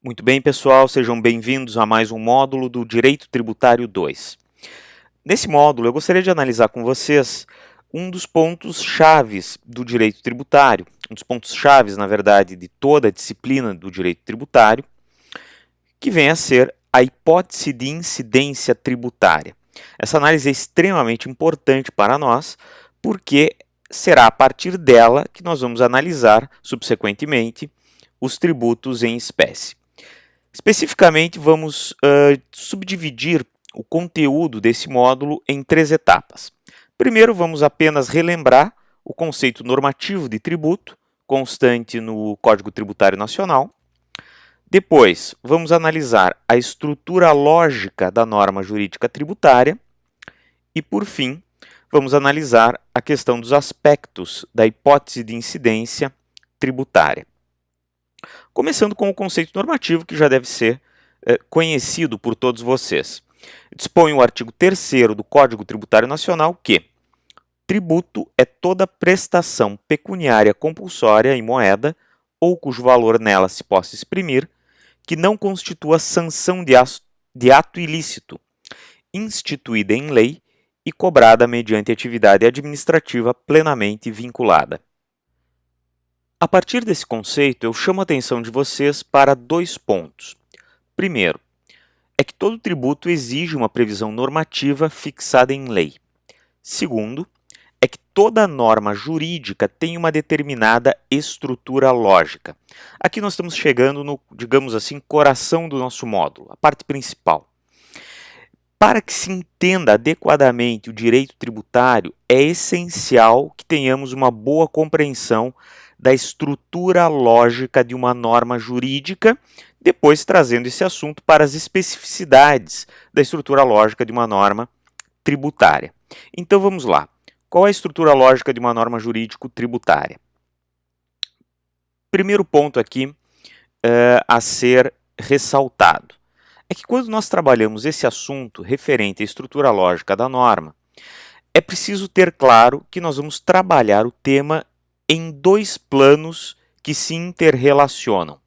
Muito bem, pessoal, sejam bem-vindos a mais um módulo do Direito Tributário 2. Nesse módulo, eu gostaria de analisar com vocês um dos pontos chaves do direito tributário, um dos pontos chaves, na verdade, de toda a disciplina do direito tributário, que vem a ser a hipótese de incidência tributária. Essa análise é extremamente importante para nós, porque será a partir dela que nós vamos analisar, subsequentemente, os tributos em espécie. Especificamente, vamos subdividir o conteúdo desse módulo em 3 etapas. Primeiro, vamos apenas relembrar o conceito normativo de tributo, constante no Código Tributário Nacional. Depois, vamos analisar a estrutura lógica da norma jurídica tributária. E, por fim, vamos analisar a questão dos aspectos da hipótese de incidência tributária. Começando com o conceito normativo, que já deve ser conhecido por todos vocês. Dispõe o artigo 3º do Código Tributário Nacional que tributo é toda prestação pecuniária compulsória em moeda ou cujo valor nela se possa exprimir, que não constitua sanção de ato ilícito, instituída em lei e cobrada mediante atividade administrativa plenamente vinculada. A partir desse conceito, eu chamo a atenção de vocês para 2 pontos. Primeiro, é que todo tributo exige uma previsão normativa fixada em lei. Segundo, é que toda norma jurídica tem uma determinada estrutura lógica. Aqui nós estamos chegando no, digamos assim, coração do nosso módulo, a parte principal. Para que se entenda adequadamente o direito tributário, é essencial que tenhamos uma boa compreensão da estrutura lógica de uma norma jurídica, depois trazendo esse assunto para as especificidades da estrutura lógica de uma norma tributária. Então vamos lá. Qual é a estrutura lógica de uma norma jurídico-tributária? Primeiro ponto aqui a ser ressaltado é que quando nós trabalhamos esse assunto referente à estrutura lógica da norma, é preciso ter claro que nós vamos trabalhar o tema em 2 planos que se interrelacionam.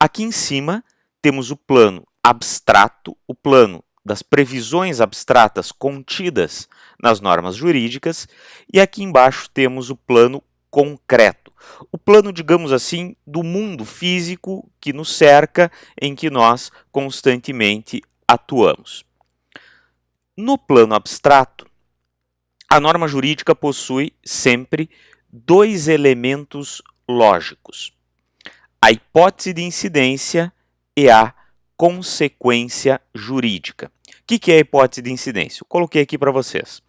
Aqui em cima temos o plano abstrato, o plano das previsões abstratas contidas nas normas jurídicas, e aqui embaixo temos o plano concreto, o plano, digamos assim, do mundo físico que nos cerca, em que nós constantemente atuamos. No plano abstrato, a norma jurídica possui sempre 2 elementos lógicos: a hipótese de incidência e a consequência jurídica. O que é a hipótese de incidência? Eu coloquei aqui para vocês.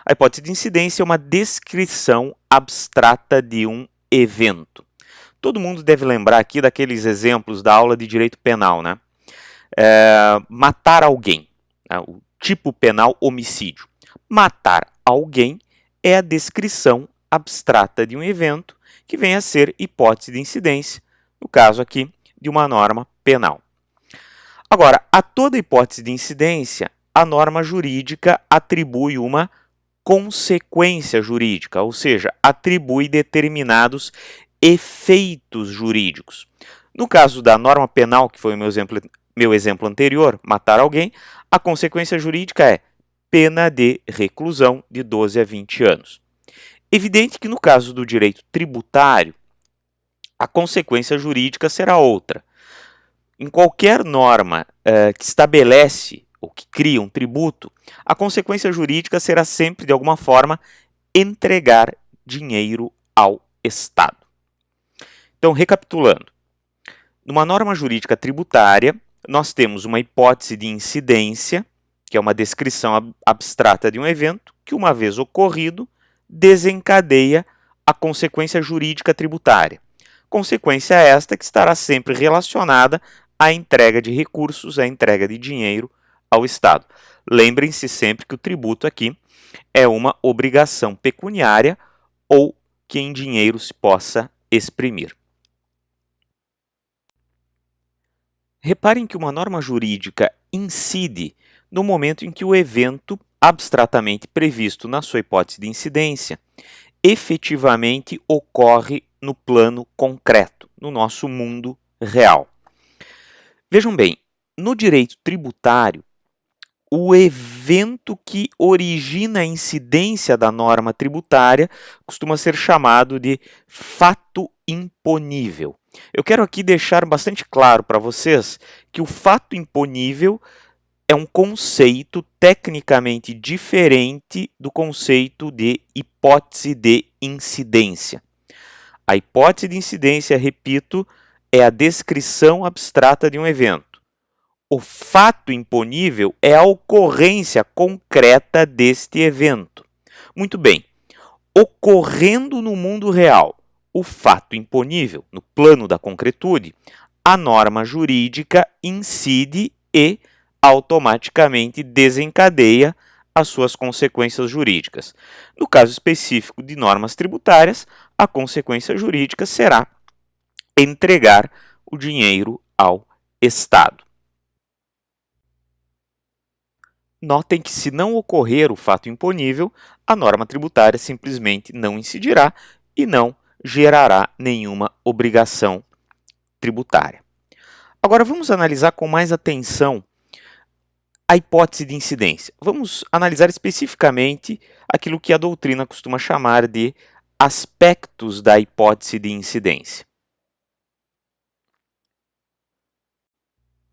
A hipótese de incidência é uma descrição abstrata de um evento. Todo mundo deve lembrar aqui daqueles exemplos da aula de direito penal, né? Matar alguém, né? O tipo penal homicídio. Matar alguém é a descrição abstrata de um evento que vem a ser hipótese de incidência, no caso aqui de uma norma penal. Agora, a toda hipótese de incidência, a norma jurídica atribui uma consequência jurídica, ou seja, atribui determinados efeitos jurídicos. No caso da norma penal, que foi o meu exemplo anterior, matar alguém, a consequência jurídica é pena de reclusão de 12 a 20 anos. Evidente que no caso do direito tributário, a consequência jurídica será outra. Em qualquer norma que estabelece ou que cria um tributo, a consequência jurídica será sempre, de alguma forma, entregar dinheiro ao Estado. Então, recapitulando, numa norma jurídica tributária, nós temos uma hipótese de incidência, que é uma descrição abstrata de um evento, que, uma vez ocorrido, desencadeia a consequência jurídica tributária. Consequência esta que estará sempre relacionada à entrega de recursos, à entrega de dinheiro ao Estado. Lembrem-se sempre que o tributo aqui é uma obrigação pecuniária ou que em dinheiro se possa exprimir. Reparem que uma norma jurídica incide no momento em que o evento abstratamente previsto na sua hipótese de incidência efetivamente ocorre no plano concreto, no nosso mundo real. Vejam bem, no direito tributário, o evento que origina a incidência da norma tributária costuma ser chamado de fato imponível. Eu quero aqui deixar bastante claro para vocês que o fato imponível é um conceito tecnicamente diferente do conceito de hipótese de incidência. A hipótese de incidência, repito, é a descrição abstrata de um evento. O fato imponível é a ocorrência concreta deste evento. Muito bem, ocorrendo no mundo real o fato imponível, no plano da concretude, a norma jurídica incide e automaticamente desencadeia as suas consequências jurídicas. No caso específico de normas tributárias, a consequência jurídica será entregar o dinheiro ao Estado. Notem que, se não ocorrer o fato imponível, a norma tributária simplesmente não incidirá e não gerará nenhuma obrigação tributária. Agora, vamos analisar com mais atenção a hipótese de incidência. Vamos analisar especificamente aquilo que a doutrina costuma chamar de aspectos da hipótese de incidência.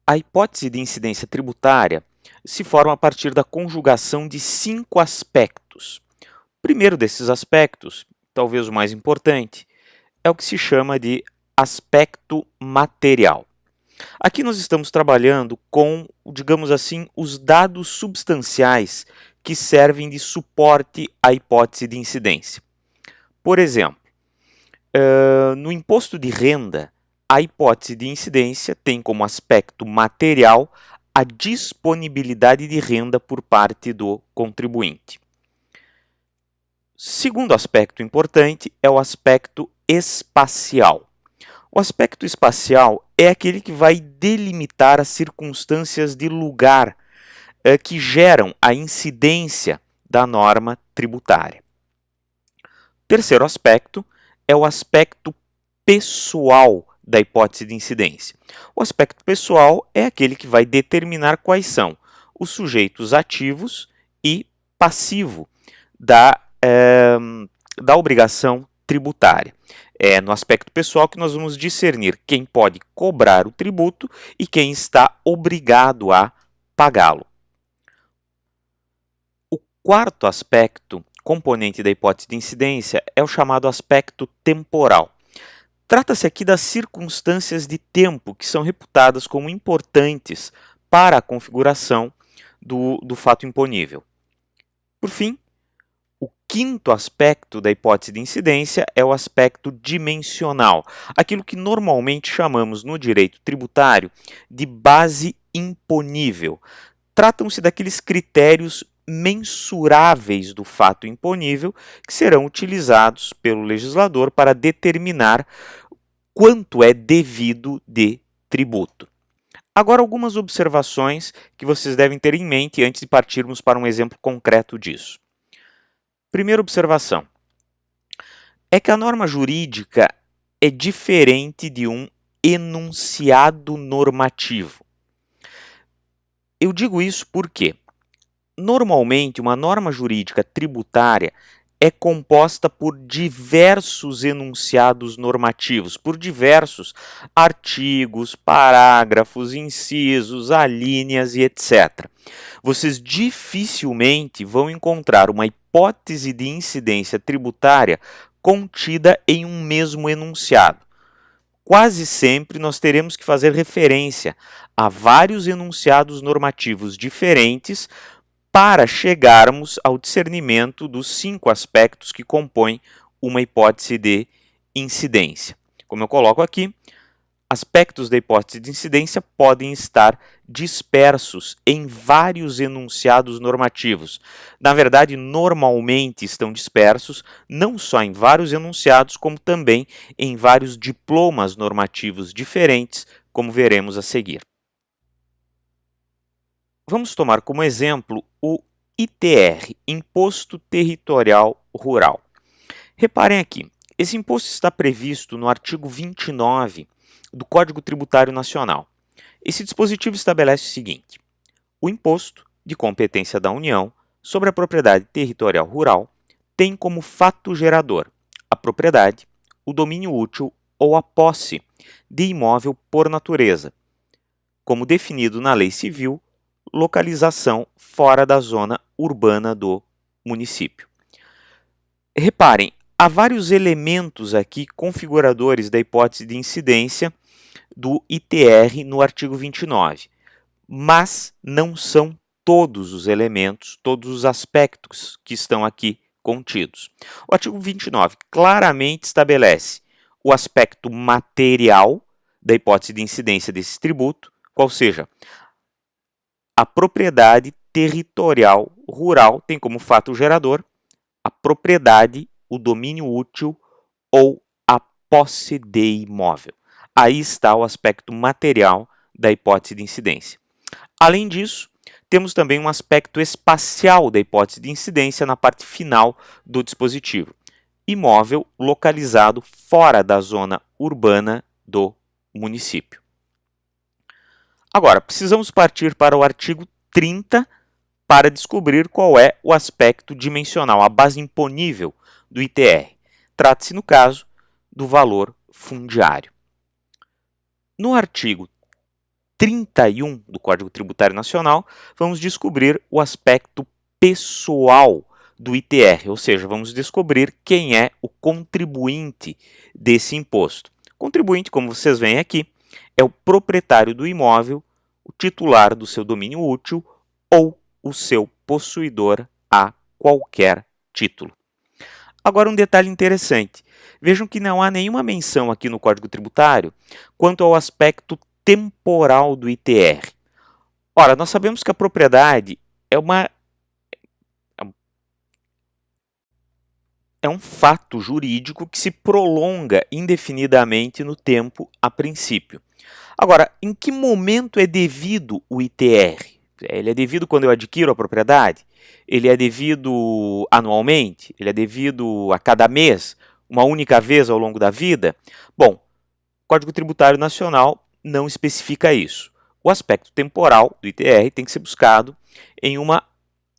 A hipótese de incidência tributária se forma a partir da conjugação de 5 aspectos. O primeiro desses aspectos, talvez o mais importante, é o que se chama de aspecto material. Aqui nós estamos trabalhando com, digamos assim, os dados substanciais que servem de suporte à hipótese de incidência. Por exemplo, no imposto de renda, a hipótese de incidência tem como aspecto material a disponibilidade de renda por parte do contribuinte. Segundo aspecto importante é o aspecto espacial. O aspecto espacial é aquele que vai delimitar as circunstâncias de lugar que geram a incidência da norma tributária. O terceiro aspecto é o aspecto pessoal da hipótese de incidência. O aspecto pessoal é aquele que vai determinar quais são os sujeitos ativos e passivo da obrigação tributária. É no aspecto pessoal que nós vamos discernir quem pode cobrar o tributo e quem está obrigado a pagá-lo. O quarto aspecto, componente da hipótese de incidência, é o chamado aspecto temporal. Trata-se aqui das circunstâncias de tempo que são reputadas como importantes para a configuração do fato imponível. Por fim, o quinto aspecto da hipótese de incidência é o aspecto dimensional, aquilo que normalmente chamamos no direito tributário de base imponível. Tratam-se daqueles critérios mensuráveis do fato imponível que serão utilizados pelo legislador para determinar quanto é devido de tributo. Agora, algumas observações que vocês devem ter em mente antes de partirmos para um exemplo concreto disso. Primeira observação é que a norma jurídica é diferente de um enunciado normativo. Eu digo isso porque, normalmente, uma norma jurídica tributária é composta por diversos enunciados normativos, por diversos artigos, parágrafos, incisos, alíneas e etc. Vocês dificilmente vão encontrar uma hipótese de incidência tributária contida em um mesmo enunciado. Quase sempre nós teremos que fazer referência a vários enunciados normativos diferentes para chegarmos ao discernimento dos 5 aspectos que compõem uma hipótese de incidência. Como eu coloco aqui, aspectos da hipótese de incidência podem estar dispersos em vários enunciados normativos. Na verdade, normalmente estão dispersos não só em vários enunciados, como também em vários diplomas normativos diferentes, como veremos a seguir. Vamos tomar como exemplo o ITR, Imposto Territorial Rural. Reparem aqui, esse imposto está previsto no artigo 29 do Código Tributário Nacional. Esse dispositivo estabelece o seguinte: o imposto de competência da União sobre a propriedade territorial rural tem como fato gerador a propriedade, o domínio útil ou a posse de imóvel por natureza, como definido na Lei Civil, localização fora da zona urbana do município. Reparem, há vários elementos aqui configuradores da hipótese de incidência do ITR no artigo 29, mas não são todos os elementos, todos os aspectos que estão aqui contidos. O artigo 29 claramente estabelece o aspecto material da hipótese de incidência desse tributo, qual seja, a propriedade territorial rural tem como fato gerador a propriedade, o domínio útil ou a posse de imóvel. Aí está o aspecto material da hipótese de incidência. Além disso, temos também um aspecto espacial da hipótese de incidência na parte final do dispositivo. Imóvel localizado fora da zona urbana do município. Agora, precisamos partir para o artigo 30 para descobrir qual é o aspecto dimensional, a base imponível do ITR. Trata-se, no caso, do valor fundiário. No artigo 31 do Código Tributário Nacional, vamos descobrir o aspecto pessoal do ITR, ou seja, vamos descobrir quem é o contribuinte desse imposto. O contribuinte, como vocês veem aqui, é o proprietário do imóvel, o titular do seu domínio útil ou o seu possuidor a qualquer título. Agora, um detalhe interessante. Vejam que não há nenhuma menção aqui no Código Tributário quanto ao aspecto temporal do ITR. Ora, nós sabemos que a propriedade é um fato jurídico que se prolonga indefinidamente no tempo a princípio. Agora, em que momento é devido o ITR? Ele é devido quando eu adquiro a propriedade? Ele é devido anualmente? Ele é devido a cada mês? Uma única vez ao longo da vida? Bom, o Código Tributário Nacional não especifica isso. O aspecto temporal do ITR tem que ser buscado em uma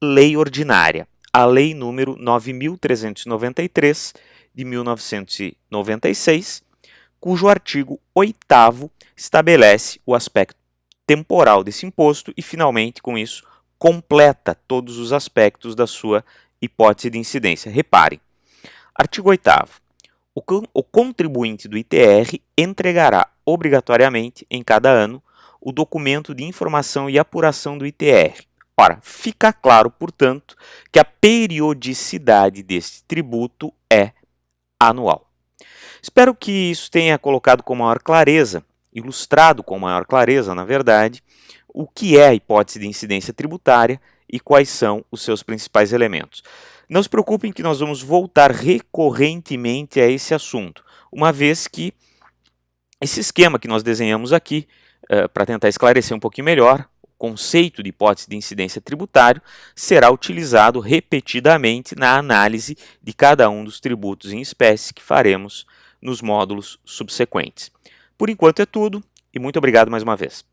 lei ordinária, a Lei número 9.393, de 1996, cujo artigo 8º estabelece o aspecto temporal desse imposto e, finalmente, com isso, completa todos os aspectos da sua hipótese de incidência. Reparem, artigo 8º. O contribuinte do ITR entregará obrigatoriamente, em cada ano, o documento de informação e apuração do ITR. Ora, fica claro, portanto, que a periodicidade deste tributo é anual. Espero que isso tenha colocado com maior clareza, ilustrado com maior clareza, na verdade, o que é a hipótese de incidência tributária e quais são os seus principais elementos. Não se preocupem que nós vamos voltar recorrentemente a esse assunto, uma vez que esse esquema que nós desenhamos aqui, para tentar esclarecer um pouquinho melhor, o conceito de hipótese de incidência tributário será utilizado repetidamente na análise de cada um dos tributos em espécie que faremos nos módulos subsequentes. Por enquanto é tudo e muito obrigado mais uma vez.